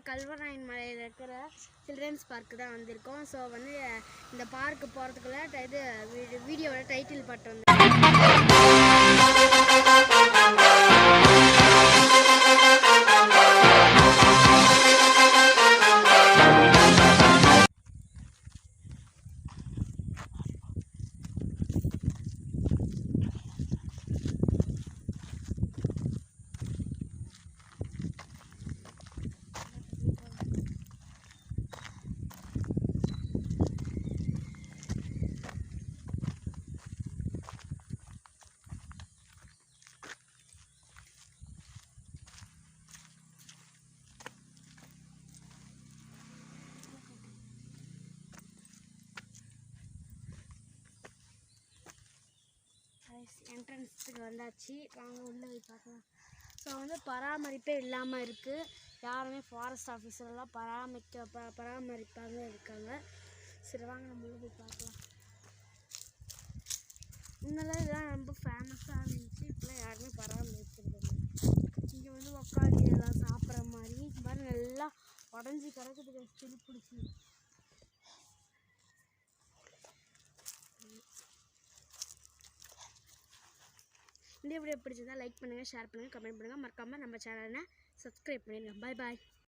கல்வராயன் மலையில் இருக்கிற children's park தான் வந்திருக்கோம். ஸோ வந்து இந்த பார்க்கு போகிறதுக்குள்ள இது வீடியோவோட டைட்டில் பாட்டு வந்து என்ட்ரன்ஸுக்கு வந்தாச்சு. வாங்க உள்ளே போய் பார்க்கலாம். ஸோ வந்து பராமரிப்பே இல்லாமல் இருக்குது. யாருமே ஃபாரஸ்ட் ஆஃபீஸர்லாம் பராமரிப்பாக இருக்காங்க. சரி வாங்க நம்ம உள்ளே போய் பார்க்கலாம். முன்னெல்லாம் இதெல்லாம் ரொம்ப ஃபேமஸாக இருந்துச்சு. இப்போலாம் யாருமே பராமரிக்கிறது. இங்கே வந்து உட்காந்து எல்லாம் சாப்பிட்ற மாதிரி மாதிரி நல்லா உடஞ்சி கிடக்குது செடி பிடிச்சி. இந்த வீடியோ பிடிச்சதா லைக் பண்ணுங்கள், ஷேர் பண்ணுங்கள், கமெண்ட் பண்ணுங்கள். மறக்காமல் நம்ம சேனலை சப்ஸ்கிரைப் பண்ணிடுங்க. பாய் பாய்.